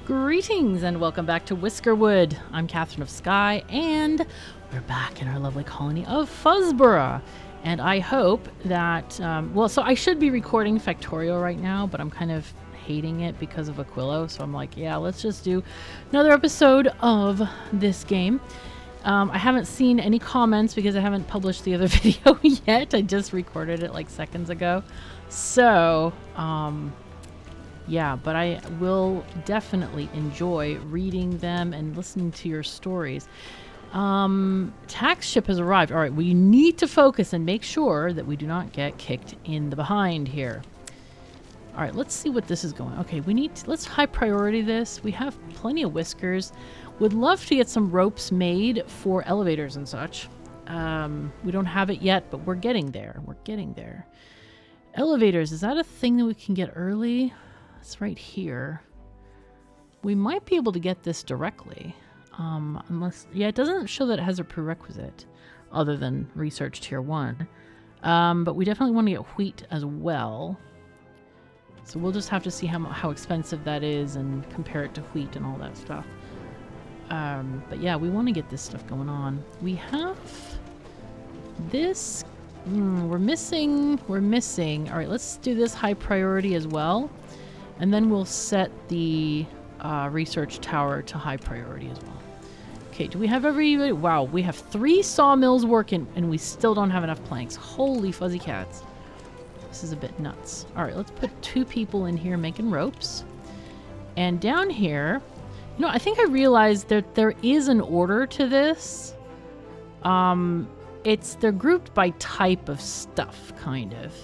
Greetings and welcome back to Whiskerwood. I'm KatherineOfSky and we're back in our lovely colony of Fuzzborough. And I hope that, so I should be recording Factorio right now, but I'm kind of hating it because of Aquilo. So I'm like, yeah, let's just do another episode of this game. I haven't seen any comments because I haven't published the other video yet. I just recorded it like seconds ago. So, yeah, but I will definitely enjoy reading them and listening to your stories. Tax ship has arrived. All right, we need to focus and make sure that we do not get kicked in the behind here. All right, let's see what this is going. Okay, let's high priority this. We have plenty of whiskers. Would love to get some ropes made for elevators and such. We don't have it yet, but we're getting there. We're getting there. Elevators, is that a thing that we can get early? It's right here. We might be able to get this directly. Unless, yeah, it doesn't show that it has a prerequisite other than research tier 1. But we definitely want to get wheat as well. So we'll just have to see how expensive that is and compare it to wheat and all that stuff. But yeah, we want to get this stuff going on. We have this. We're missing. All right, let's do this high priority as well. And then we'll set the research tower to high priority as well. Okay, do we have every... Wow, we have 3 sawmills working and we still don't have enough planks. Holy fuzzy cats. This is a bit nuts. All right, let's put 2 people in here making ropes. And down here... You know, I think I realized that there is an order to this. They're grouped by type of stuff, kind of.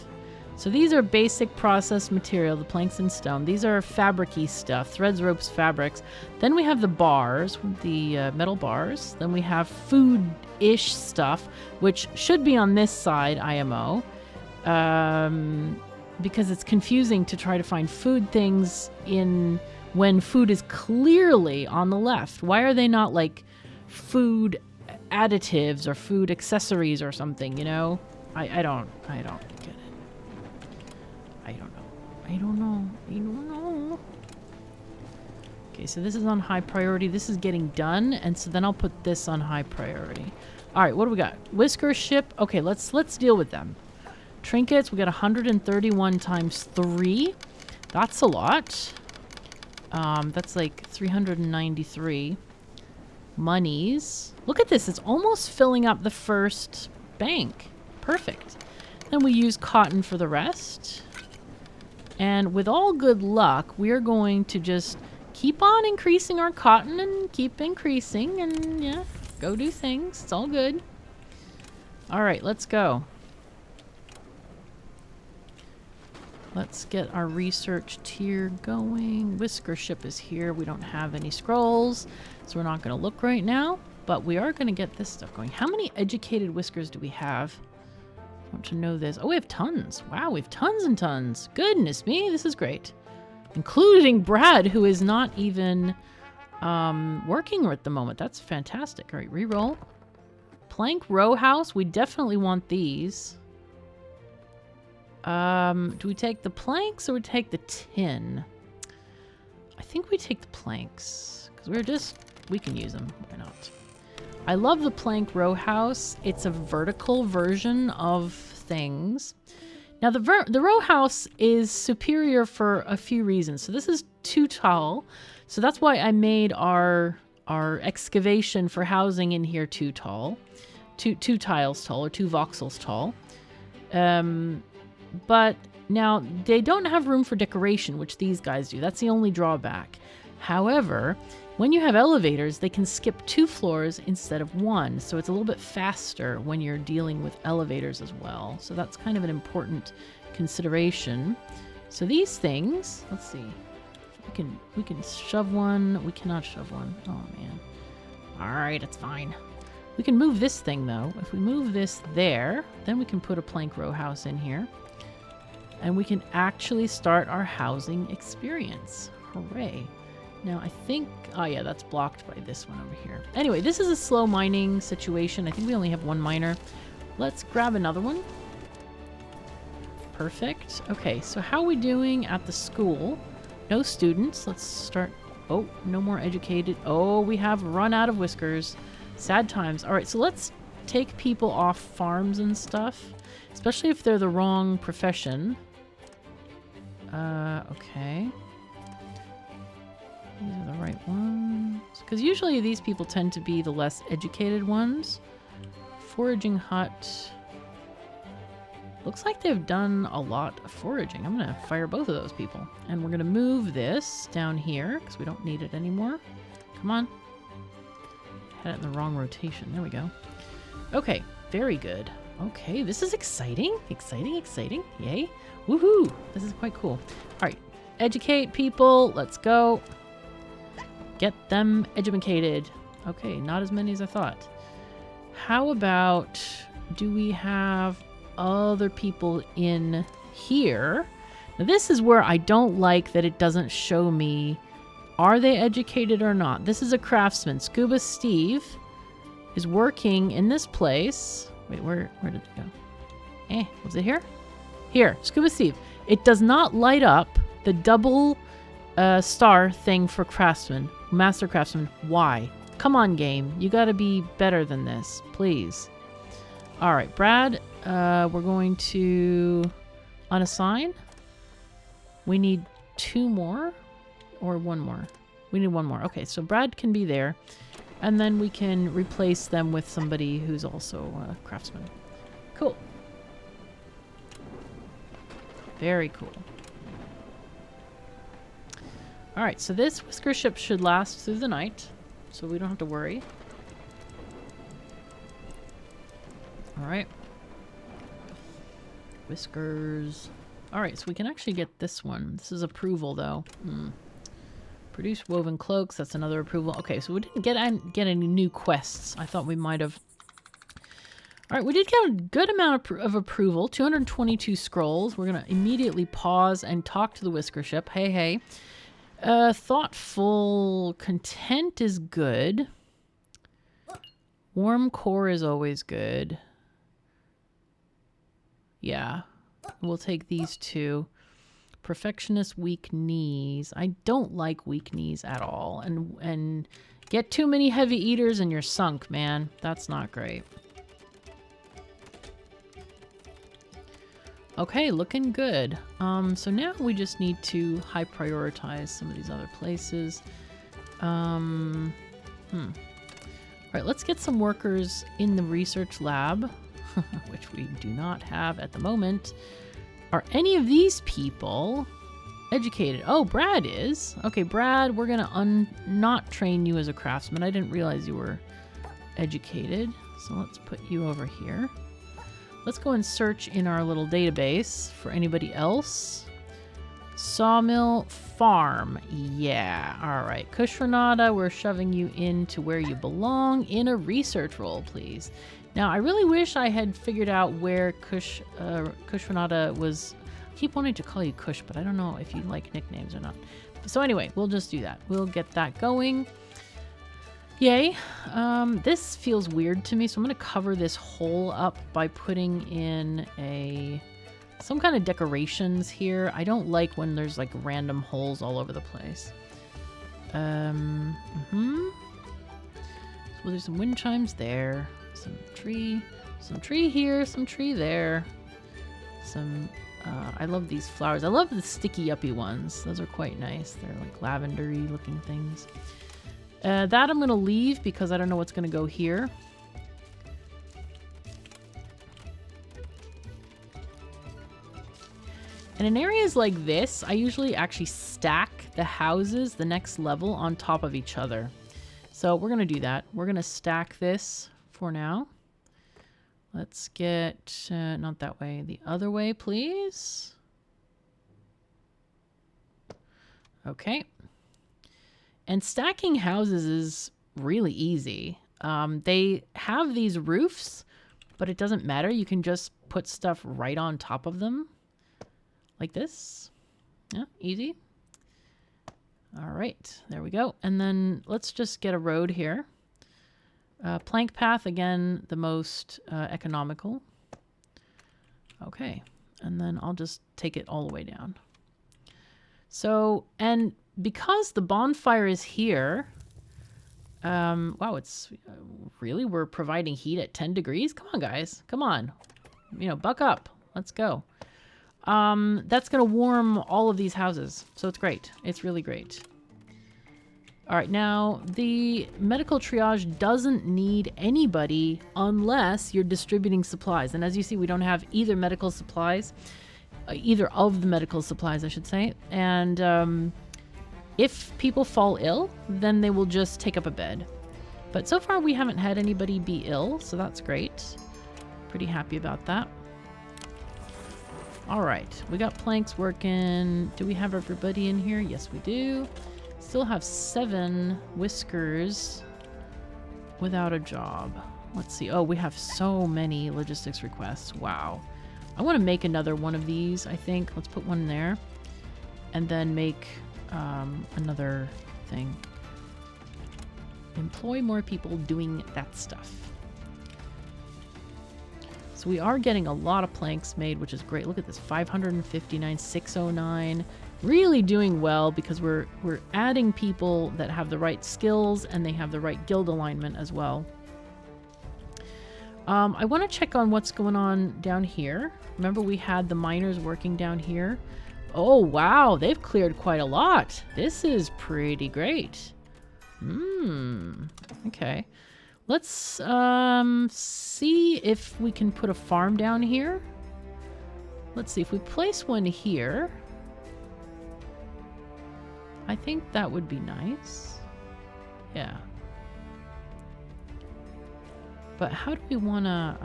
So these are basic processed material, the planks and stone. These are fabric-y stuff, threads, ropes, fabrics. Then we have the bars, the metal bars. Then we have food-ish stuff, which should be on this side, IMO. Because it's confusing to try to find food things when food is clearly on the left. Why are they not like food additives or food accessories or something, you know? I don't get it. I don't know. Okay, so this is on high priority. This is getting done, and so then I'll put this on high priority. All right, what do we got? Whisker ship. Okay, let's deal with them. Trinkets, we got 131 times 3. That's a lot. That's like 393. Monies. Look at this. It's almost filling up the first bank. Perfect. Then we use cotton for the rest. And with all good luck, we are going to just keep on increasing our cotton and keep increasing and, yeah, go do things. It's all good. All right, let's go. Let's get our research tier going. Whisker ship is here. We don't have any scrolls, so we're not going to look right now. But we are going to get this stuff going. How many educated whiskers do we have? I want to know this. Oh, we have tons. Wow, we have tons and tons. Goodness me, this is great. Including Brad, who is not even working at the moment. That's fantastic. All right, reroll. Plank row house. We definitely want these. Do we take the planks or we take the tin? I think we take the planks because we can use them. Why not? I love the plank row house. It's a vertical version of things. Now the row house is superior for a few reasons. So this is too tall. So that's why I made our excavation for housing in here too tall. Two tiles tall or 2 voxels tall. But now they don't have room for decoration, which these guys do. That's the only drawback. However, when you have elevators, they can skip 2 floors instead of 1. So it's a little bit faster when you're dealing with elevators as well. So that's kind of an important consideration. So these things, let's see. We can shove one. We cannot shove one. Oh, man. All right, it's fine. We can move this thing, though. If we move this there, then we can put a plank row house in here. And we can actually start our housing experience. Hooray. Now, I think... Oh, yeah, that's blocked by this one over here. Anyway, this is a slow mining situation. I think we only have 1 miner. Let's grab another one. Perfect. Okay, so how are we doing at the school? No students. Let's start Oh, no more educated. Oh, we have run out of whiskers. Sad times. All right, so let's take people off farms and stuff, especially if they're the wrong profession. Okay. These are the right ones. Because usually these people tend to be the less educated ones. Foraging hut. Looks like they've done a lot of foraging. I'm going to fire both of those people. And we're going to move this down here because we don't need it anymore. Come on. Had it in the wrong rotation. There we go. Okay, very good. Okay, this is exciting. Exciting, exciting. Yay. Woohoo. This is quite cool. All right, educate people. Let's go. Get them educated. Okay, not as many as I thought. How about, do we have other people in here? Now this is where I don't like that it doesn't show me, are they educated or not? This is a craftsman. Scuba Steve is working in this place. Wait, where did it go? Was it here? Here, Scuba Steve. It does not light up the double star thing for craftsman, master craftsman. Why? Come on, game. You gotta be better than this, please. All right, Brad, we're going to unassign. We need 2 more or 1 more. We need 1 more. Okay, so Brad can be there. And then we can replace them with somebody who's also a craftsman. Cool. Very cool. All right, so this whisker ship should last through the night, so we don't have to worry. All right. Whiskers. All right, so we can actually get this one. This is approval, though. Produce woven cloaks. That's another approval. Okay, so we didn't get any new quests. I thought we might have. All right, we did get a good amount of approval. 222 scrolls. We're going to immediately pause and talk to the whisker ship. Hey, hey. Thoughtful content is good. Warm core is always good. Yeah, we'll take these 2. Perfectionist weak knees. I don't like weak knees at all. And get too many heavy eaters and you're sunk, man. That's not great. Okay, looking good. So now we just need to high prioritize some of these other places. All right, let's get some workers in the research lab, which we do not have at the moment. Are any of these people educated? Oh, Brad is. Okay, Brad, we're going to not train you as a craftsman. I didn't realize you were educated. So let's put you over here. Let's go and search in our little database for anybody else. Sawmill farm. Yeah. All right. Kushranada, we're shoving you into where you belong in a research role, please. Now, I really wish I had figured out where Kushranada was. I keep wanting to call you Kush, but I don't know if you like nicknames or not. So anyway, we'll just do that. We'll get that going. Yay. This feels weird to me, so I'm going to cover this hole up by putting in some kind of decorations here. I don't like when there's like random holes all over the place. So we'll do some wind chimes there. Some tree here, some tree there. I love these flowers. I love the sticky uppy ones. Those are quite nice. They're like lavender-y looking things. That I'm going to leave because I don't know what's going to go here. And in areas like this, I usually actually stack the houses the next level on top of each other. So we're going to do that. We're going to stack this for now. Let's get, not that way, the other way, please. Okay. And stacking houses is really easy. They have these roofs, but it doesn't matter. You can just put stuff right on top of them. Like this. Yeah, easy. All right, there we go. And then let's just get a road here. Plank path, again, the most economical. Okay, and then I'll just take it all the way down. So, and because the bonfire is here. Wow, it's really, we're providing heat at 10 degrees. Come on, guys. Come on. You know, buck up. Let's go. That's going to warm all of these houses. So it's great. It's really great. All right, now the medical triage doesn't need anybody unless you're distributing supplies. And as you see, we don't have either medical supplies, either of the medical supplies, I should say. And if people fall ill, then they will just take up a bed. But so far we haven't had anybody be ill, so that's great. Pretty happy about that. All right, we got planks working. Do we have everybody in here? Yes, we do. Still have 7 whiskers without a job. Let's see. Oh, we have so many logistics requests. Wow. I want to make another one of these, I think. Let's put one there. And then make another thing. Employ more people doing that stuff. So we are getting a lot of planks made, which is great. Look at this, 559, 609. Really doing well because we're adding people that have the right skills and they have the right guild alignment as well. I want to check on what's going on down here. Remember we had the miners working down here. Oh, wow, they've cleared quite a lot. This is pretty great. Okay. Let's see if we can put a farm down here. Let's see if we place one here. I think that would be nice. Yeah. But how do we want to...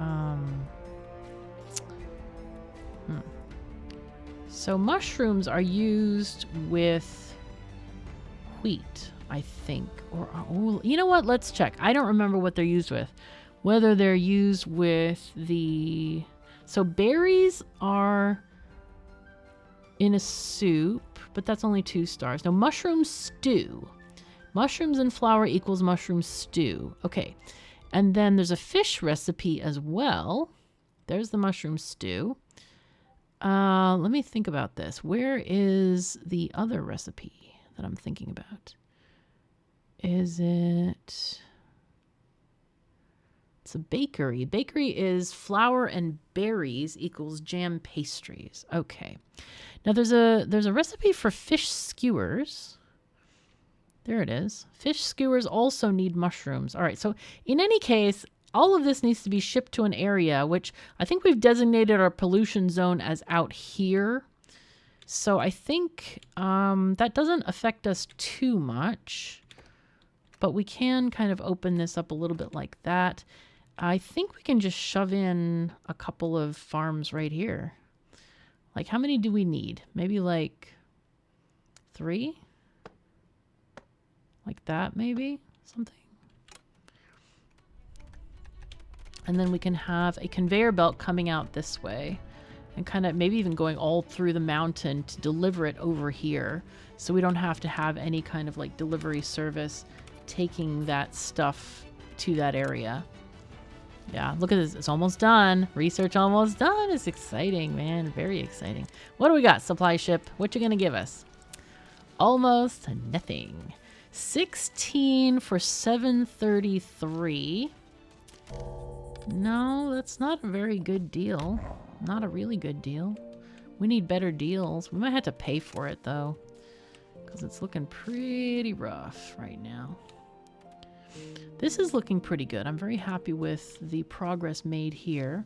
So mushrooms are used with wheat, I think. Or oh, you know what? Let's check. I don't remember what they're used with. Whether they're used with the... So berries are in a soup, but that's only 2 stars. No, mushroom stew. Mushrooms and flour equals mushroom stew. Okay. And then there's a fish recipe as well. There's the mushroom stew. Let me think about this. Where is the other recipe that I'm thinking about? Is it... It's a bakery. Bakery is flour and berries equals jam pastries. Okay. Now there's a recipe for fish skewers. There it is. Fish skewers also need mushrooms. All right. So in any case, all of this needs to be shipped to an area, which I think we've designated our pollution zone as out here. So I think that doesn't affect us too much, but we can kind of open this up a little bit like that. I think we can just shove in a couple of farms right here. Like, how many do we need? Maybe like 3? Like that, maybe? Something. And then we can have a conveyor belt coming out this way and kind of maybe even going all through the mountain to deliver it over here. So we don't have to have any kind of like delivery service taking that stuff to that area. Yeah, look at this. It's almost done. Research almost done. It's exciting, man. Very exciting. What do we got? Supply ship. What you gonna give us? Almost nothing. 16 for 733. No, that's not a very good deal. Not a really good deal. We need better deals. We might have to pay for it, though, because it's looking pretty rough right now. This is looking pretty good. I'm very happy with the progress made here.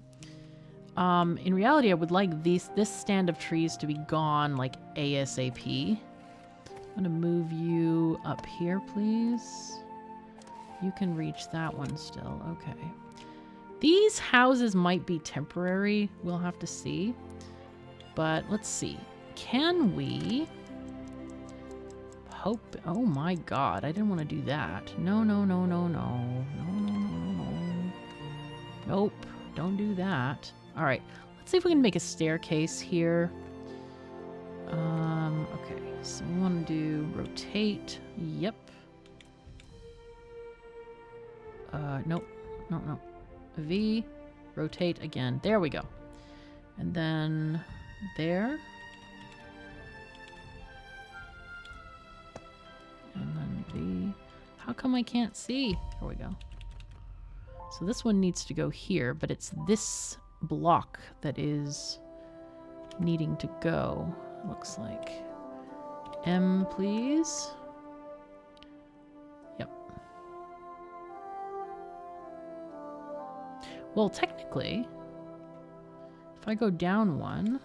In reality, I would like this stand of trees to be gone like ASAP. I'm going to move you up here, please. You can reach that one still. Okay. These houses might be temporary. We'll have to see. But let's see. Can we... Hope. Oh my god, I didn't want to do that. No, no, no, no, no. No, no, no, no, no. Nope, don't do that. All right, let's see if we can make a staircase here. Okay, so we want to do rotate. Yep. Nope. No, no. V, rotate again. There we go. And then there. How come I can't see? Here we go. So this one needs to go here, but it's this block that is needing to go, looks like. M, please. Yep. Well, technically, if I go down one...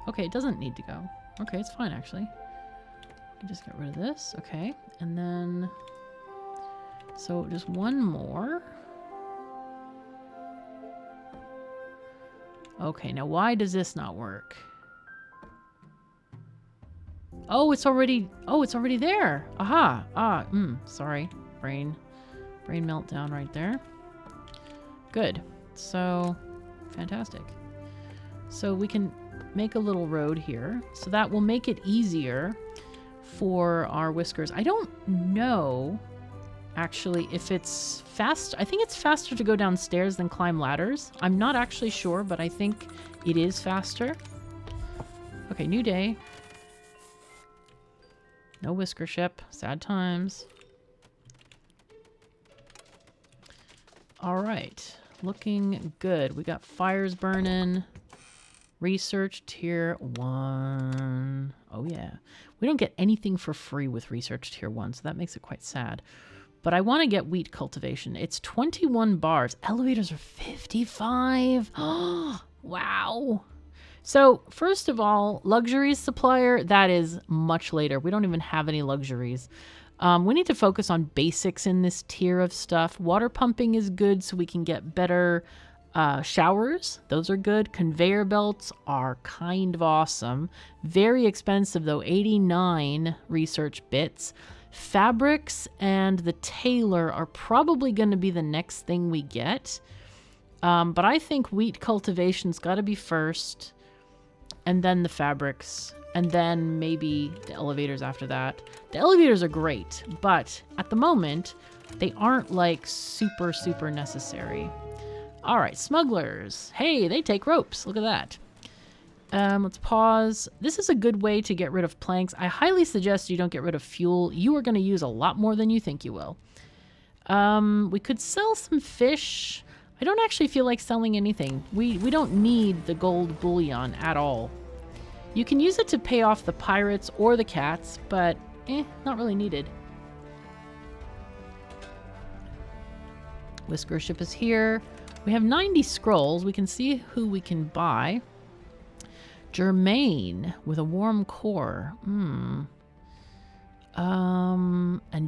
Okay, it doesn't need to go. Okay, it's fine, actually. I can just get rid of this. Okay, and then... So, just one more. Okay, now why does this not work? Oh, it's already there. Aha. Sorry. Brain meltdown right there. Good. So, fantastic. So we can make a little road here. So that will make it easier for our whiskers. I don't know, actually, if it's fast. I think it's faster to go downstairs than climb ladders. I'm not actually sure, but I think it is faster. Okay, new day. No whisker ship. Sad times. All right. Looking good. We got fires burning. Research tier 1. Oh, yeah. We don't get anything for free with research tier 1, so that makes it quite sad. But I want to get wheat cultivation. It's 21 bars. Elevators are 55. Oh, wow. So, first of all, luxuries supplier, that is much later. We don't even have any luxuries. We need to focus on basics in this tier of stuff. Water pumping is good so we can get better showers. Those are good. Conveyor belts are kind of awesome. Very expensive, though. 89 research bits. Fabrics and the tailor are probably going to be the next thing we get. But I think wheat cultivation's got to be first. And then the fabrics, and then maybe the elevators after that. The elevators are great, but at the moment, they aren't like super, super necessary. All right, smugglers. Hey, they take ropes. Look at that. Let's pause. This is a good way to get rid of planks. I highly suggest you don't get rid of fuel. You are going to use a lot more than you think you will. We could sell some fish. I don't actually feel like selling anything. We don't need the gold bullion at all. You can use it to pay off the pirates or the cats, but not really needed. Whisker ship is here. We have 90 scrolls. We can see who we can buy. Germain with a warm core. And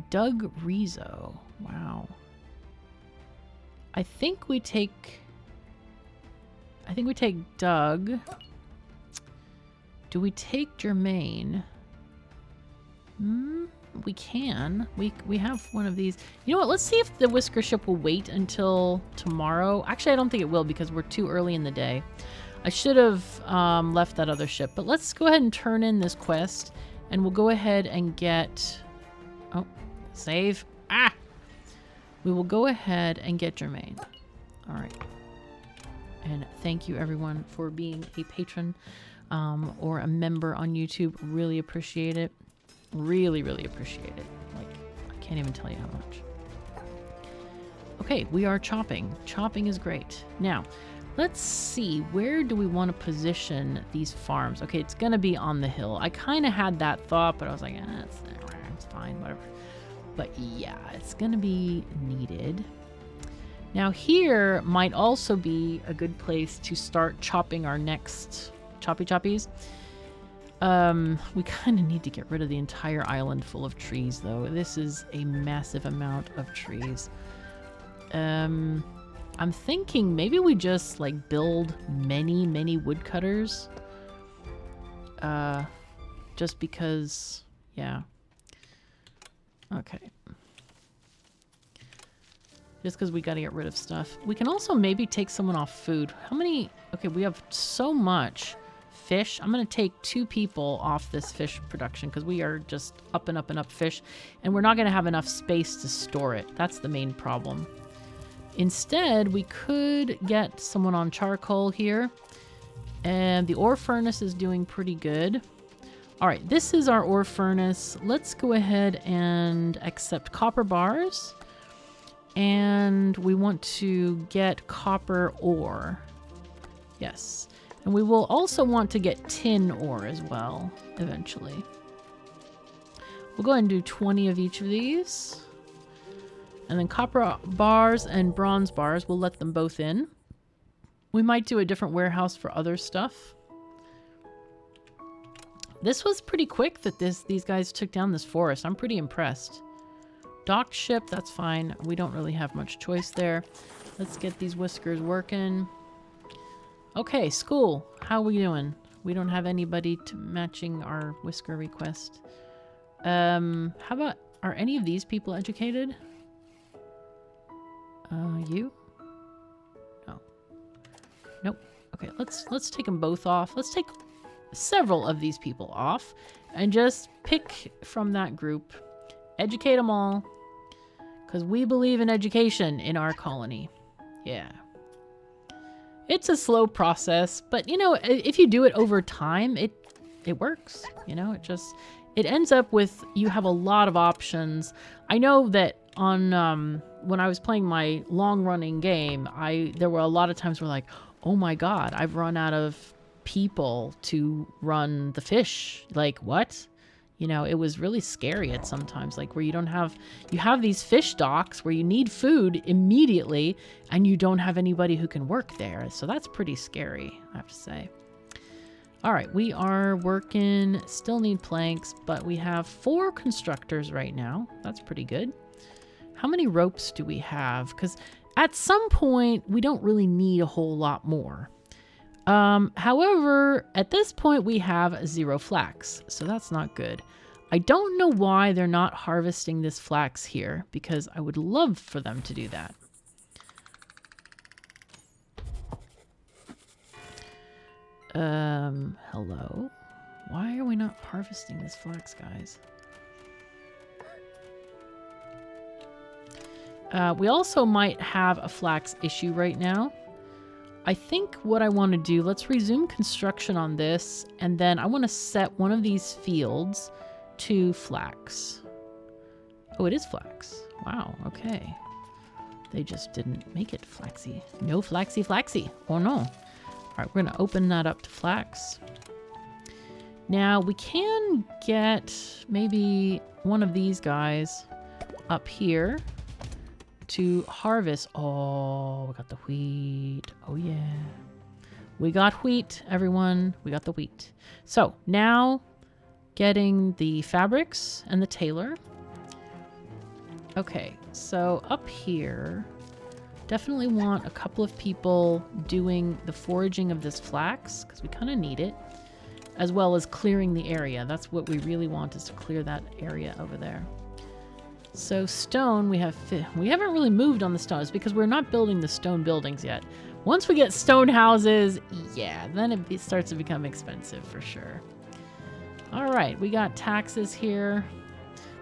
Doug Rizzo. Wow. I think we take Doug. Do we take Germain? We can. We have one of these. You know what? Let's see if the whisker ship will wait until tomorrow. Actually, I don't think it will because we're too early in the day. I should have left that other ship. But let's go ahead and turn in this quest. And we'll go ahead and get... Oh, save. We will go ahead and get Germain. All right. And thank you, everyone, for being a patron or a member on YouTube. Really appreciate it. Really, really appreciate it. Like, I can't even tell you how much. Okay, we are chopping. Chopping is great. Now, let's see. Where do we want to position these farms? Okay, it's going to be on the hill. I kind of had that thought, but I was like, it's fine, whatever. But yeah, it's going to be needed. Now here might also be a good place to start chopping our next choppies. We kind of need to get rid of the entire island full of trees, though. This is a massive amount of trees. I'm thinking maybe we just like build many woodcutters. Just because, yeah. Okay. Just because we got to get rid of stuff. We can also maybe take someone off food. How many? Okay, we have so much fish. I'm going to take 2 people off this fish production because we are just up and up and up fish. And we're not going to have enough space to store it. That's the main problem. Instead, we could get someone on charcoal here. And the ore furnace is doing pretty good. All right, this is our ore furnace. Let's go ahead and accept copper bars. And we want to get copper ore. Yes. And we will also want to get tin ore as well, eventually. We'll go ahead and do 20 of each of these. And then copper bars and bronze bars, we'll let them both in. We might do a different warehouse for other stuff. This was pretty quick that these guys took down this forest. I'm pretty impressed. Dock ship, that's fine. We don't really have much choice there. Let's get these whiskers working. Okay, school. How are we doing? We don't have anybody matching our whisker request. How about, are any of these people educated? You? No. Nope. Okay, let's take them both off. Let's take several of these people off and just pick from that group. Educate them all. Because we believe in education in our colony. Yeah. It's a slow process, but you know, if you do it over time, it works. You know, it ends up with, you have a lot of options. I know that on when I was playing my long-running game, there were a lot of times where like, oh my god, I've run out of people to run the fish. Like, what? You know, it was really scary at sometimes, like where you have these fish docks where you need food immediately and you don't have anybody who can work there. So that's pretty scary, I have to say. All right, we are working, still need planks, but we have 4 constructors right now. That's pretty good. How many ropes do we have? Because at some point, we don't really need a whole lot more. However, at this point we have 0 flax, so that's not good. I don't know why they're not harvesting this flax here, because I would love for them to do that. Hello? Why are we not harvesting this flax, guys? We also might have a flax issue right now. I think what I want to do, let's resume construction on this, and then I want to set one of these fields to flax. Oh, it is flax. Wow, okay. They just didn't make it flaxy. No flaxy flaxy. Oh no. All right, we're going to open that up to flax. Now, we can get maybe one of these guys up here to harvest. Oh, we got the wheat. Oh yeah, we got wheat, everyone. We got the wheat. So now getting the fabrics and the tailor. Okay, so up here, definitely want a couple of people doing the foraging of this flax because we kind of need it, as well as clearing the area. That's what we really want, is to clear that area over there. So stone, we haven't really moved on the stones because we're not building the stone buildings yet. Once we get stone houses, yeah, then it starts to become expensive for sure. All right, we got taxes here.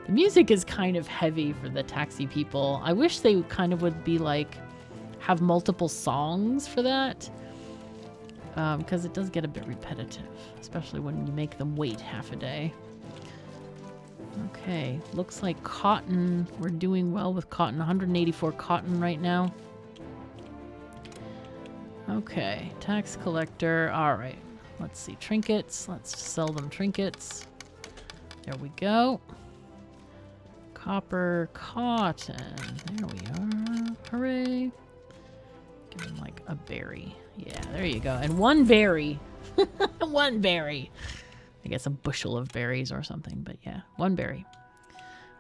The music is kind of heavy for the taxi people. I wish they kind of would be like, have multiple songs for that. Because it does get a bit repetitive, especially when you make them wait half a day. Okay, looks like cotton. We're doing well with cotton. 184 cotton right now. Okay, tax collector. All right, let's see. Trinkets. Let's sell them trinkets. There we go. Copper, cotton. There we are. Hooray. Give them like a berry. Yeah, there you go. And 1 berry. 1 berry. I guess a bushel of berries or something, but yeah, 1 berry.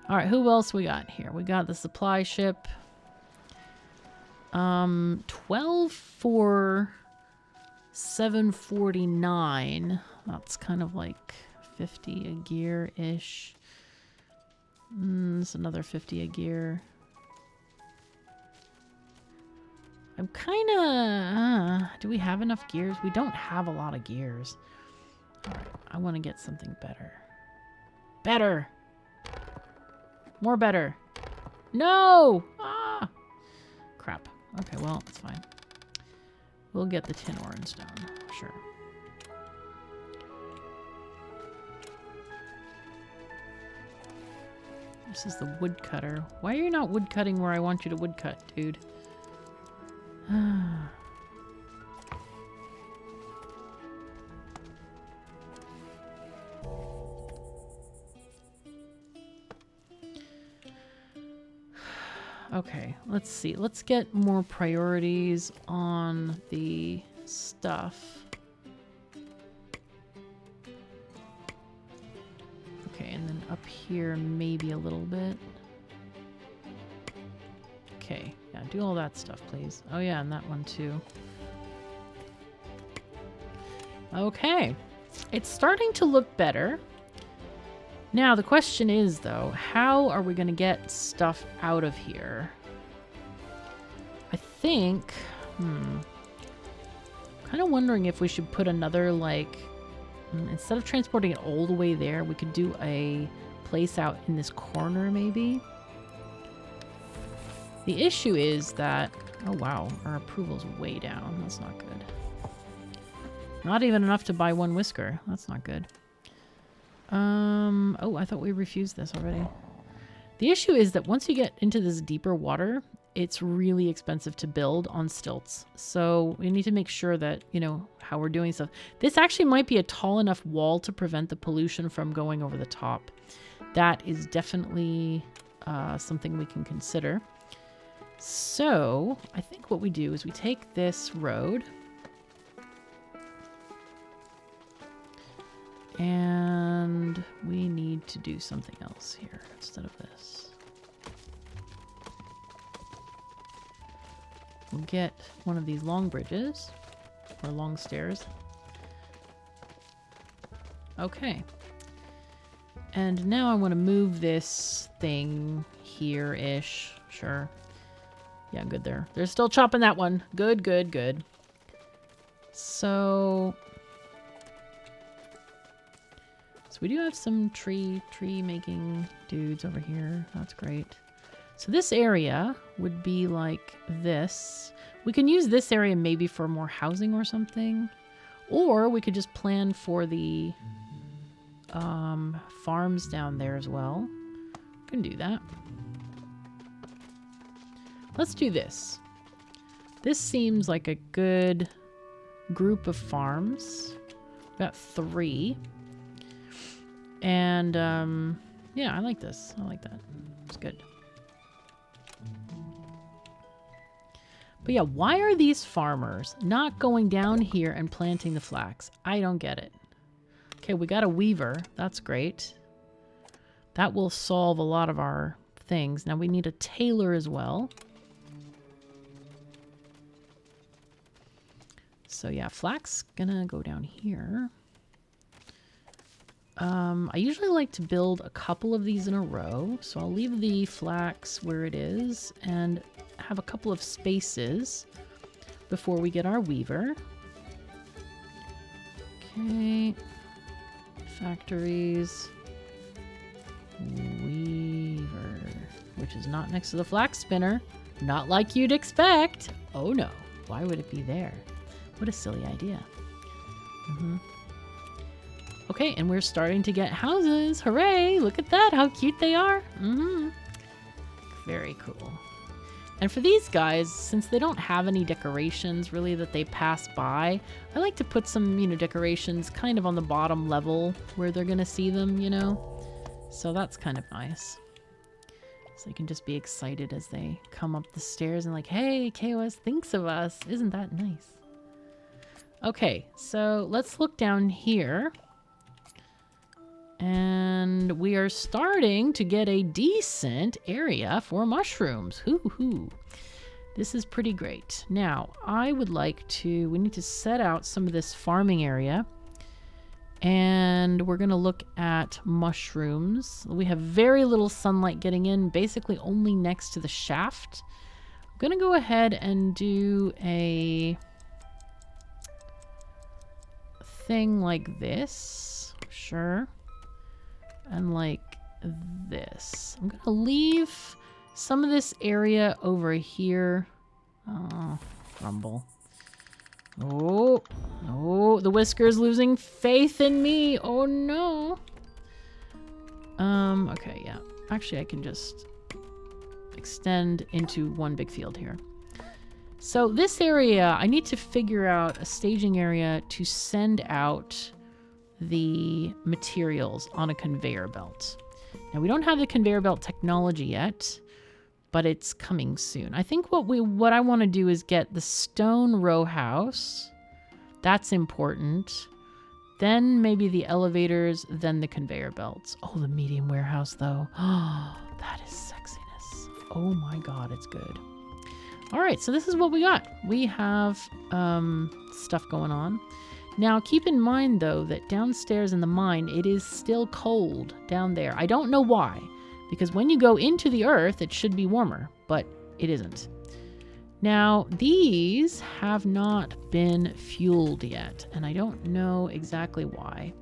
All right, who else we got here? We got the supply ship. 12 for 749. That's kind of like 50 a gear-ish. It's another 50 a gear. I'm kind of... do we have enough gears? We don't have a lot of gears. All right, I want to get something better. Better! More better. No! Ah! Crap. Okay, well, it's fine. We'll get the tin ore and stone. Sure. This is the woodcutter. Why are you not woodcutting where I want you to woodcut, dude? Okay, let's see. Let's get more priorities on the stuff. Okay, and then up here maybe a little bit. Okay, yeah, do all that stuff, please. Oh yeah, and that one too. Okay, it's starting to look better. Now, the question is, though, how are we going to get stuff out of here? I think, kind of wondering if we should put another, like, instead of transporting it all the way there, we could do a place out in this corner, maybe. The issue is that, oh wow, our approval's way down. That's not good. Not even enough to buy one whisker. That's not good. Oh, I thought we refused this already. The issue is that once you get into this deeper water, it's really expensive to build on stilts. So we need to make sure that, you know, how we're doing stuff. This actually might be a tall enough wall to prevent the pollution from going over the top. That is definitely something we can consider. So I think what we do is we take this road and we need to do something else here instead of this. We'll get one of these long bridges or long stairs. Okay. And now I want to move this thing here-ish. Sure. Yeah, good there. They're still chopping that one. Good, good, good. So we do have some tree making dudes over here. That's great. So this area would be like this. We can use this area maybe for more housing or something. Or we could just plan for the farms down there as well. We can do that. Let's do this. This seems like a good group of farms. We've got 3. And, yeah, I like this. I like that. It's good. But yeah, why are these farmers not going down here and planting the flax? I don't get it. Okay, we got a weaver. That's great. That will solve a lot of our things. Now we need a tailor as well. So yeah, flax gonna go down here. I usually like to build a couple of these in a row, so I'll leave the flax where it is and have a couple of spaces before we get our weaver. Okay, factories, weaver, which is not next to the flax spinner, not like you'd expect. Oh no, why would it be there? What a silly idea. Okay, and we're starting to get houses. Hooray! Look at that, how cute they are. Very cool. And for these guys, since they don't have any decorations really that they pass by, I like to put some, you know, decorations kind of on the bottom level where they're gonna see them, you know? So that's kind of nice. So they can just be excited as they come up the stairs and like, hey, KOS thinks of us. Isn't that nice? Okay, so let's look down here. And we are starting to get a decent area for mushrooms. Hoo-hoo. This is pretty great. Now, I would like to, we need to set out some of this farming area. And we're going to look at mushrooms. We have very little sunlight getting in, basically only next to the shaft. I'm going to go ahead and do a thing like this. Sure. And like this. I'm gonna leave some of this area over here. Oh, grumble. Oh, oh, the Whisker's losing faith in me. Oh no. Okay, yeah. Actually, I can just extend into one big field here. So this area, I need to figure out a staging area to send out the materials on a conveyor belt. Now, we don't have the conveyor belt technology yet, but it's coming soon. I think what I want to do is get the stone row house. That's important. Then maybe the elevators, then the conveyor belts. Oh, the medium warehouse, though. Oh, that is sexiness. Oh my God, it's good. All right, so this is what we got. We have stuff going on. Now, keep in mind, though, that downstairs in the mine, it is still cold down there. I don't know why, because when you go into the earth, it should be warmer, but it isn't. Now, these have not been fueled yet, and I don't know exactly why.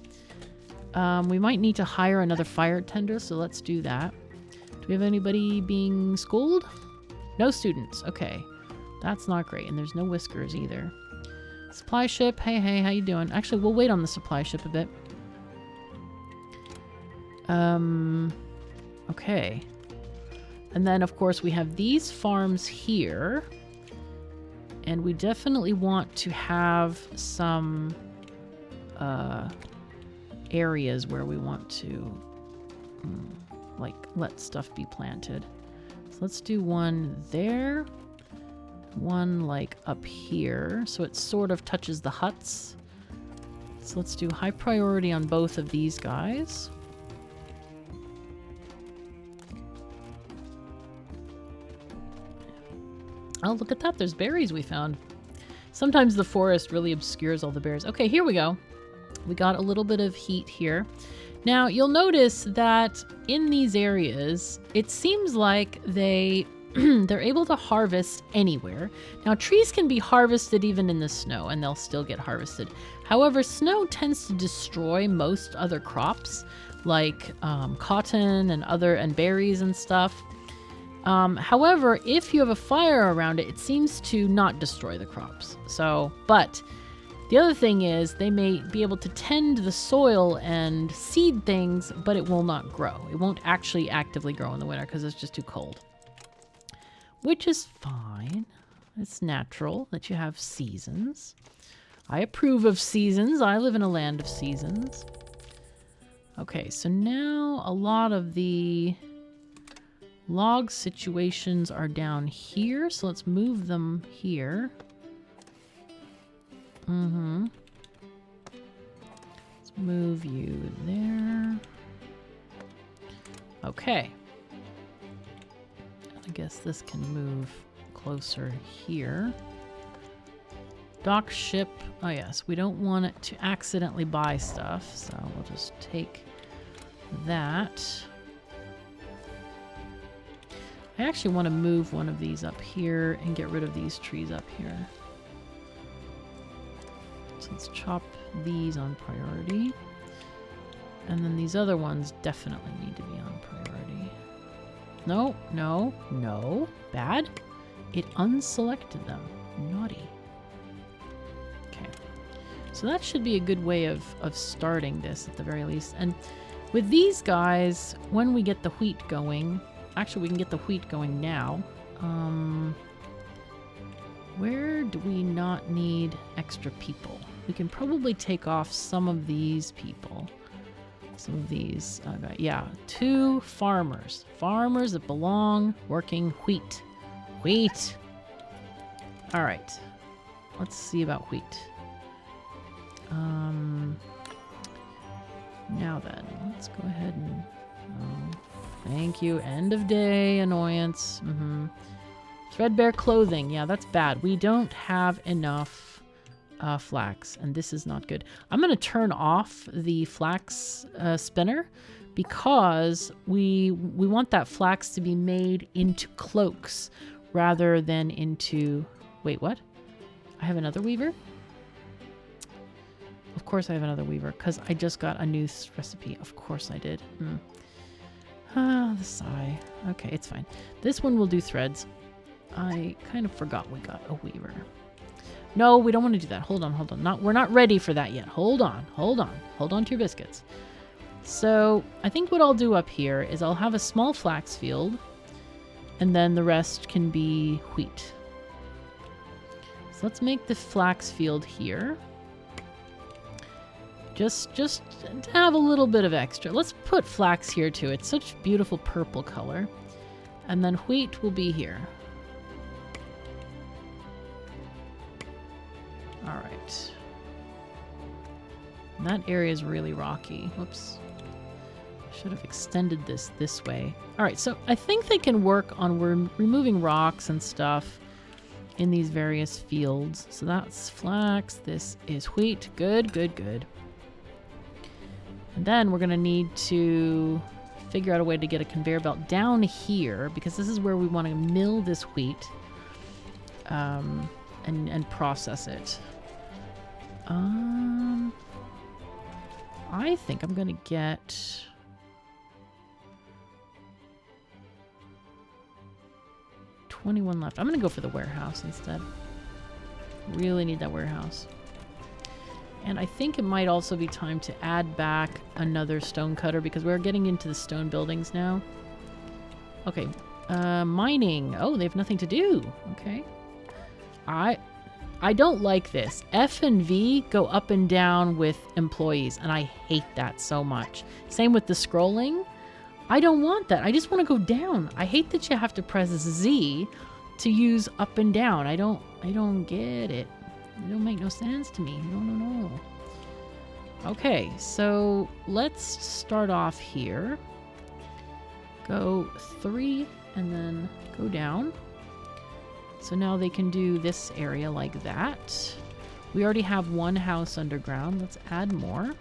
We might need to hire another fire tender, so let's do that. Do we have anybody being schooled? No students. Okay, that's not great, and there's no whiskers either. Supply ship, hey, how you doing? Actually, we'll wait on the supply ship a bit. Okay. And then, of course, we have these farms here. And we definitely want to have some areas where we want to, like, let stuff be planted. So let's do one there. One like up here, so it sort of touches the huts. So let's do high priority on both of these guys. Oh, look at that, there's berries we found. Sometimes the forest really obscures all the berries. Okay, here we go. We got a little bit of heat here. Now, you'll notice that in these areas, it seems like they're able to harvest anywhere. Now, trees can be harvested even in the snow, and they'll still get harvested. However, snow tends to destroy most other crops, like cotton and berries and stuff. However, if you have a fire around it, it seems to not destroy the crops. But the other thing is they may be able to tend the soil and seed things, but it will not grow. It won't actually actively grow in the winter because it's just too cold. Which is fine. It's natural that you have seasons. I approve of seasons. I live in a land of seasons. Okay, so now a lot of the log situations are down here. So let's move them here. Let's move you there. Okay. I guess this can move closer here. Dock ship. Oh yes, we don't want it to accidentally buy stuff, so we'll just take that. I actually want to move one of these up here and get rid of these trees up here. So let's chop these on priority. And then these other ones definitely need to be on priority. No, no, no. Bad. It unselected them. Naughty. Okay. So that should be a good way of starting this at the very least. And with these guys, when we get the wheat going... Actually, we can get the wheat going now. Where do we not need extra people? We can probably take off some of these people. Some of these, yeah, 2 farmers. Farmers that belong working wheat. Wheat. All right. Let's see about wheat. Now then, let's go ahead and... thank you. End of day annoyance. Threadbare clothing. Yeah, that's bad. We don't have enough flax, and this is not good. I'm going to turn off the flax spinner because we want that flax to be made into cloaks rather than into... Wait, what? I have another weaver? Of course I have another weaver because I just got a new recipe. Of course I did. Ah, the sigh. Okay, it's fine. This one will do threads. I kind of forgot we got a weaver. No, we don't want to do that. Hold on, hold on. We're not ready for that yet. Hold on, hold on. Hold on to your biscuits. So I think what I'll do up here is I'll have a small flax field, and then the rest can be wheat. So let's make the flax field here. Just to have a little bit of extra. Let's put flax here too. It's such beautiful purple color. And then wheat will be here. All right. And that area is really rocky. Whoops. Should have extended this way. All right, so I think they can work on removing rocks and stuff in these various fields. So that's flax. This is wheat. Good, good, good. And then we're going to need to figure out a way to get a conveyor belt down here, because this is where we want to mill this wheat and process it. I think I'm going to get... $21 left. I'm going to go for the warehouse instead. Really need that warehouse. And I think it might also be time to add back another stone cutter, because we're getting into the stone buildings now. Okay. Mining. Oh, they have nothing to do. Okay. I don't like this. F and V go up and down with employees, and I hate that so much. Same with the scrolling. I don't want that. I just want to go down. I hate that you have to press Z to use up and down. I don't get it. It don't make no sense to me. No. Okay, so let's start off here. Go 3 and then go down. So now they can do this area like that. We already have one house underground. Let's add more.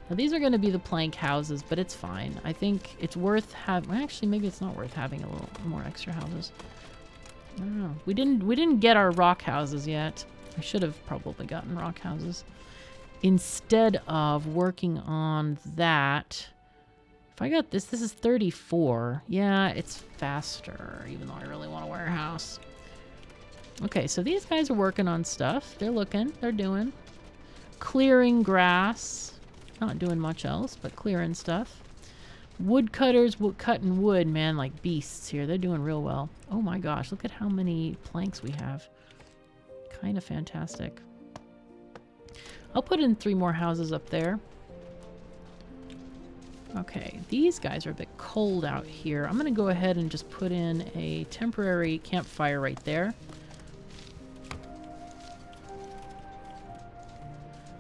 Now these are going to be the plank houses, but it's fine. I think it's worth having... Well, actually, maybe it's not worth having a little more extra houses. I don't know. We didn't get our rock houses yet. I should have probably gotten rock houses. Instead of working on that... If I got this is 34. Yeah, it's faster, even though I really want a warehouse. Okay, so these guys are working on stuff. They're looking. They're doing. Clearing grass. Not doing much else, but clearing stuff. Woodcutters cutting wood, man, like beasts here. They're doing real well. Oh my gosh, look at how many planks we have. Kind of fantastic. I'll put in 3 more houses up there. Okay, these guys are a bit cold out here. I'm going to go ahead and just put in a temporary campfire right there.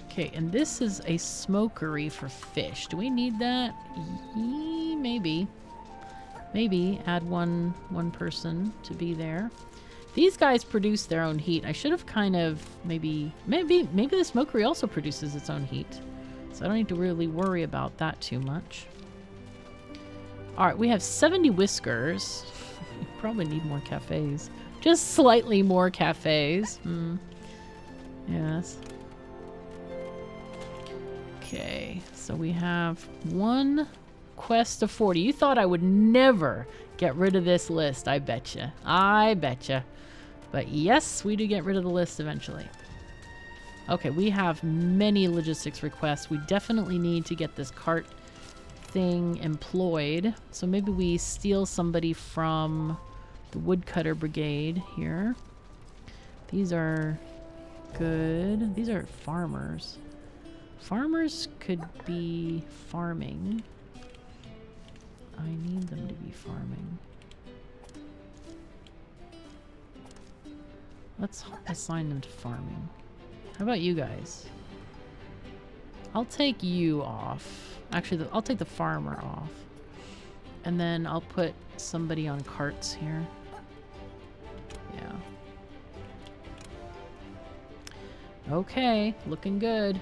Okay, and this is a smokery for fish. Do we need that? Maybe. Maybe add one person to be there. These guys produce their own heat. I should have kind of maybe the smokery also produces its own heat. So I don't need to really worry about that too much. Alright, we have 70 whiskers. We probably need more cafes. Just slightly more cafes. Yes. Okay, so we have 1 quest of 40. You thought I would never get rid of this list, I betcha. I betcha. But yes, we do get rid of the list eventually. Okay, we have many logistics requests. We definitely need to get this cart thing employed. So maybe we steal somebody from the woodcutter brigade here. These are good. These are farmers. Farmers could be farming. I need them to be farming. Let's assign them to farming. How about you guys? I'll take you off. Actually, I'll take the farmer off. And then I'll put somebody on carts here. Yeah. Okay, looking good.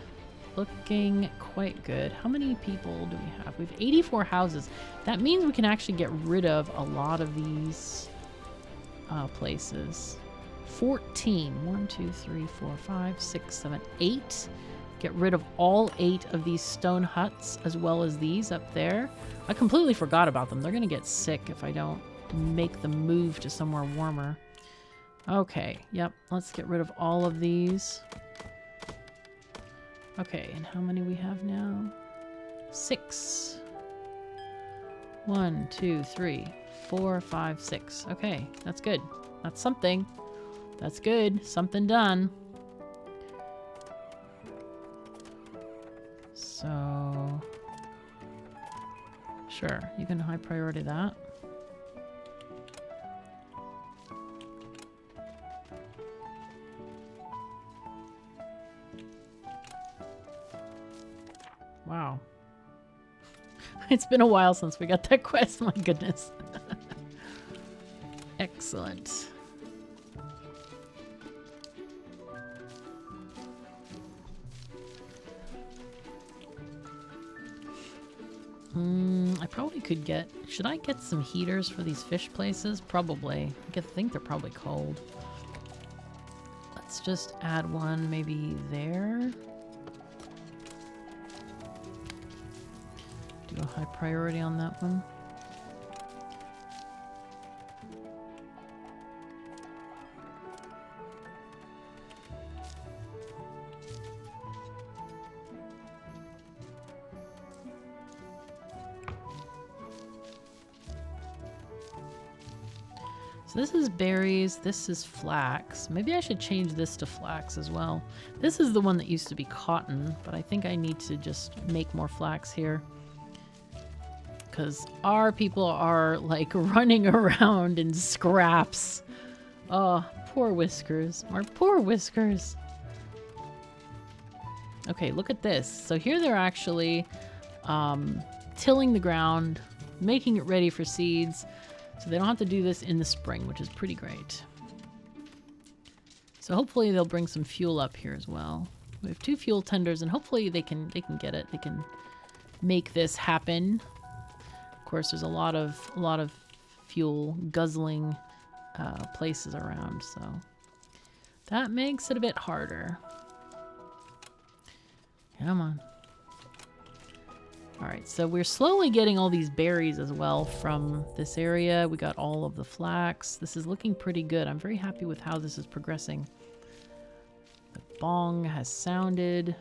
Looking quite good. How many people do we have? We have 84 houses. That means we can actually get rid of a lot of these places. 14. 1, 2, 3, 4, 5, 6, 7, 8. Get rid of all 8 of these stone huts, as well as these up there. I completely forgot about them. They're going to get sick if I don't make them move to somewhere warmer. Okay, yep. Let's get rid of all of these. Okay, and how many we have now? 6. 1, 2, 3, 4, 5, 6. Okay, that's good. That's something. That's good. Something done. So, sure, you can high priority that. Wow. It's been a while since we got that quest, my goodness. Excellent. I probably could get... Should I get some heaters for these fish places? Probably. I think they're probably cold. Let's just add one maybe there. Do a high priority on that one. So this is berries, this is flax. Maybe I should change this to flax as well. This is the one that used to be cotton, but I think I need to just make more flax here. Because our people are like running around in scraps. Oh, poor Whiskers. Our poor Whiskers. Okay, look at this. So here they're actually tilling the ground, making it ready for seeds. So they don't have to do this in the spring, which is pretty great. So hopefully they'll bring some fuel up here as well. We have 2 fuel tenders, and hopefully they can get it. They can make this happen. Of course, there's a lot of fuel guzzling places around, so that makes it a bit harder. Come on. All right, so we're slowly getting all these berries as well from this area. We got all of the flax. This is looking pretty good. I'm very happy with how this is progressing. The bong has sounded.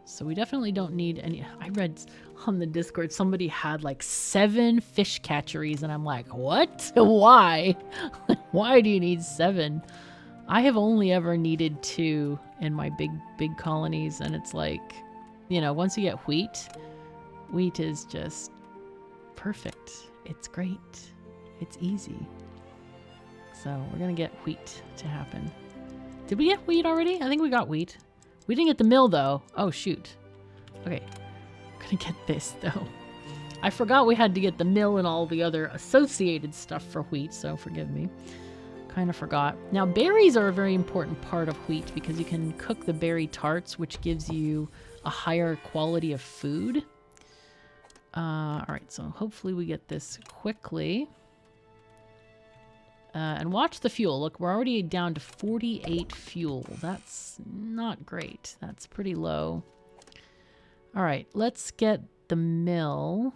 So we definitely don't need any... I read on the Discord somebody had like 7 fish catcheries, and I'm like, what? Why? Why do you need 7? I have only ever needed 2 in my big colonies, and it's like... You know, once you get wheat is just perfect. It's great. It's easy. So we're going to get wheat to happen. Did we get wheat already? I think we got wheat. We didn't get the mill, though. Oh, shoot. Okay. I'm going to get this, though. I forgot we had to get the mill and all the other associated stuff for wheat, so forgive me. Kind of forgot. Now, berries are a very important part of wheat because you can cook the berry tarts, which gives you a higher quality of food. All right, so hopefully we get this quickly. And watch the fuel. Look, we're already down to 48 fuel. That's not great. That's pretty low. All right, let's get the mill.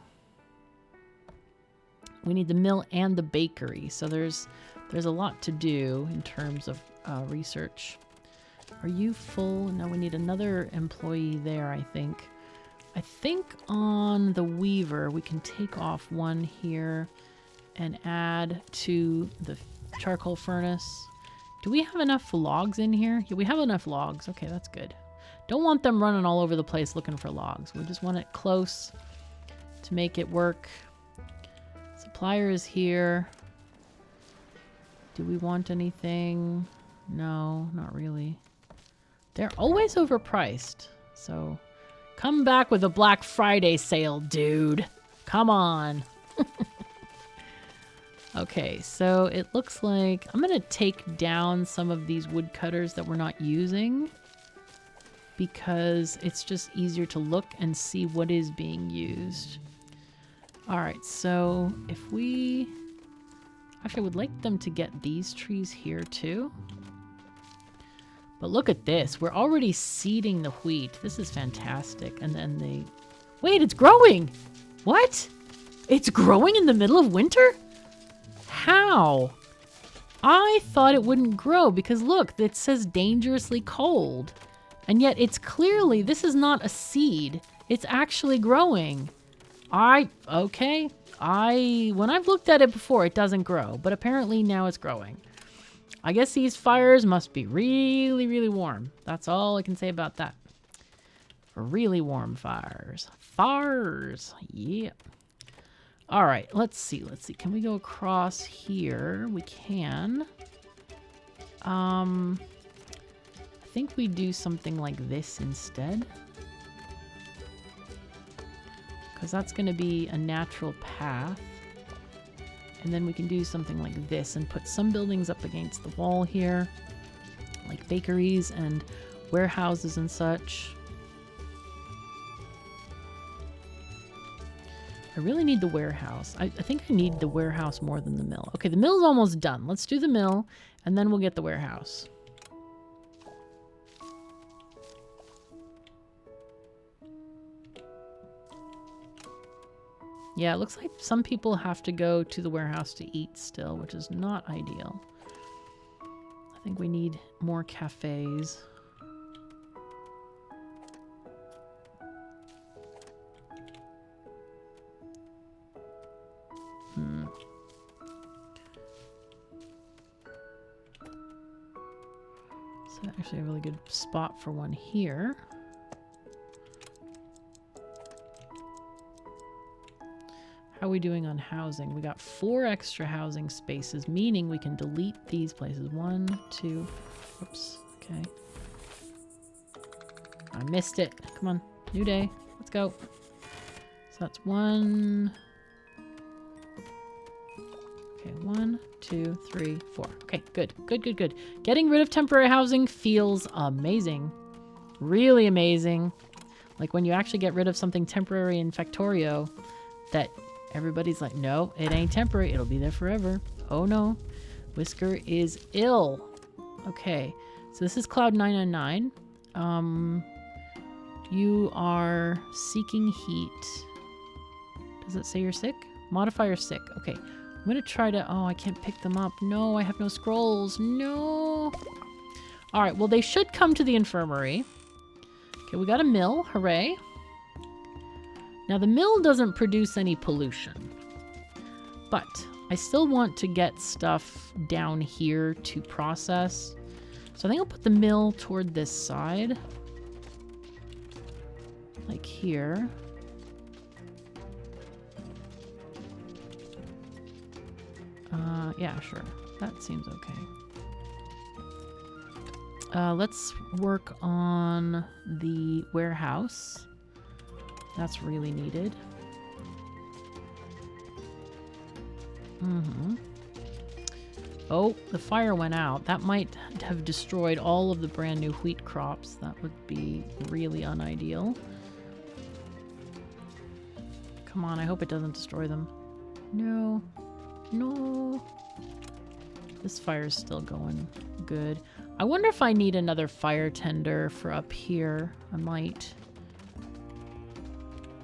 We need the mill and the bakery. So there's a lot to do in terms of research. Are you full? No, we need another employee there, I think. I think on the weaver, we can take off one here and add to the charcoal furnace. Do we have enough logs in here? Yeah, we have enough logs. Okay, that's good. Don't want them running all over the place looking for logs. We just want it close to make it work. Supplier is here. Do we want anything? No, not really. They're always overpriced. So come back with a Black Friday sale, dude. Come on. Okay, so it looks like I'm going to take down some of these woodcutters that we're not using because it's just easier to look and see what is being used. All right, so if we... Actually, I would like them to get these trees here too. But look at this. We're already seeding the wheat. This is fantastic. And then they... Wait, it's growing! What? It's growing in the middle of winter? How? I thought it wouldn't grow because look, it says dangerously cold. And yet it's clearly, this is not a seed. It's actually growing. Okay. When I've looked at it before, it doesn't grow. But apparently now it's growing. I guess these fires must be really, really warm. That's all I can say about that. Really warm fires. Fires. Yeah. All right. Let's see. Can we go across here? We can. I think we do something like this instead. Because that's going to be a natural path. And then we can do something like this and put some buildings up against the wall here. Like bakeries and warehouses and such. I really need the warehouse. I think I need the warehouse more than the mill. Okay, the mill's almost done. Let's do the mill, and then we'll get the warehouse. Yeah, it looks like some people have to go to the warehouse to eat still, which is not ideal. I think we need more cafes. So actually a really good spot for one here. How are we doing on housing? We got 4 extra housing spaces, meaning we can delete these places. 1, 2, oops, okay. I missed it. Come on, new day, let's go. So that's 1. Okay, 1, 2, 3, 4. Okay, good. Getting rid of temporary housing feels amazing. Really amazing. Like when you actually get rid of something temporary in Factorio that everybody's like, no, it ain't temporary. It'll be there forever. Oh no. Whisker is ill. Okay, so this is Cloud 999. You are seeking heat. Does it say you're sick? Modifier sick. Okay. I'm going to try to... Oh, I can't pick them up. No, I have no scrolls. No. All right. Well, they should come to the infirmary. Okay, we got a mill. Hooray. Now, the mill doesn't produce any pollution. But I still want to get stuff down here to process. So I think I'll put the mill toward this side. Like here. Yeah, sure. That seems okay. Let's work on the warehouse. That's really needed. Oh, the fire went out. That might have destroyed all of the brand new wheat crops. That would be really unideal. Come on, I hope it doesn't destroy them. No. No. This fire's still going good. I wonder if I need another fire tender for up here. I might.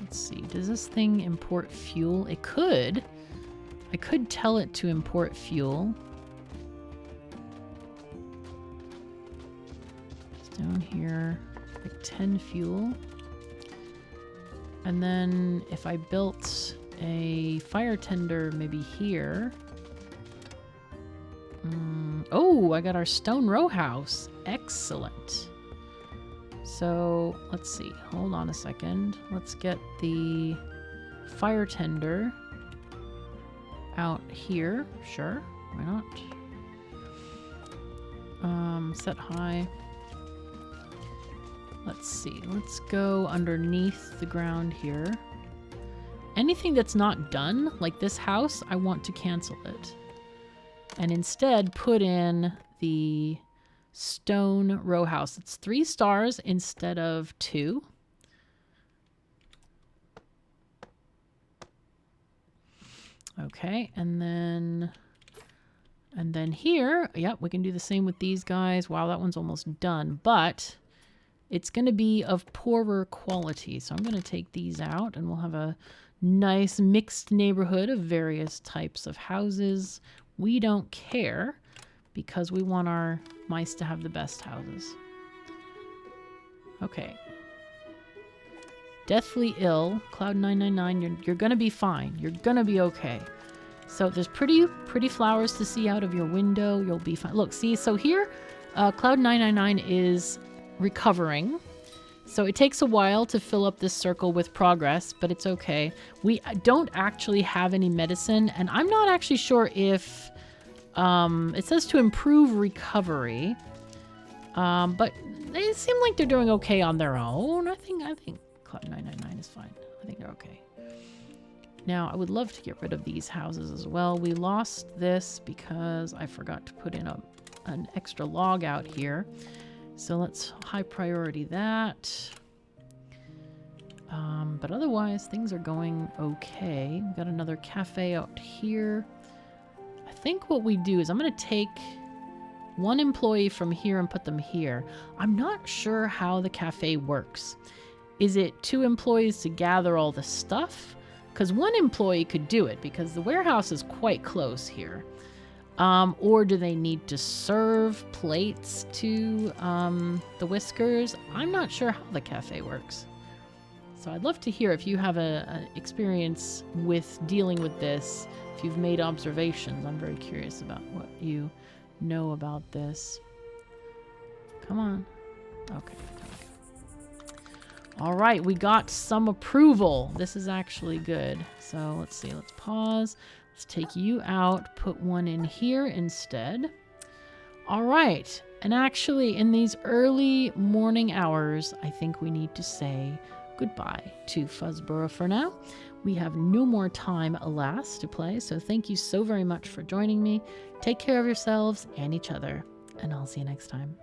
Let's see. Does this thing import fuel? It could. I could tell it to import fuel. It's down here. Like 10 fuel. And then if I built a fire tender maybe here. Oh, I got our stone row house. Excellent. So let's see. Hold on a second. Let's get the fire tender out here. Sure. Why not? Set high. Let's see. Let's go underneath the ground here. Anything that's not done, like this house, I want to cancel it. And instead put in the stone row house. It's 3 stars instead of 2. Okay, and then here, yep, we can do the same with these guys. Wow, that one's almost done, but it's going to be of poorer quality. So I'm going to take these out and we'll have a nice mixed neighborhood of various types of houses. We don't care because we want our mice to have the best houses. Okay. Deathly ill. Cloud 999. You're gonna be fine. You're gonna be okay. So there's pretty flowers to see out of your window. You'll be fine. Look, see, so here, Cloud 999 is recovering. So it takes a while to fill up this circle with progress, but it's okay. We don't actually have any medicine, and I'm not actually sure if it says to improve recovery, but they seem like they're doing okay on their own. I think Cloud 999 is fine. I think they're okay. Now, I would love to get rid of these houses as well. We lost this because I forgot to put in an extra log out here. So let's high priority that. But otherwise, things are going okay. We've got another cafe out here. I think what we do is I'm going to take one employee from here and put them here. I'm not sure how the cafe works. Is it 2 employees to gather all the stuff? Because one employee could do it because the warehouse is quite close here. Or do they need to serve plates to the Whiskers? I'm not sure how the cafe works. So I'd love to hear if you have an experience with dealing with this, if you've made observations. I'm very curious about what you know about this. Come on. Okay. All right, we got some approval. This is actually good. So let's see. Let's pause. Let's take you out. Put one in here instead. All right. And actually, in these early morning hours, I think we need to say goodbye to Fuzzborough for now. We have no more time, alas, to play. So thank you so very much for joining me. Take care of yourselves and each other. And I'll see you next time.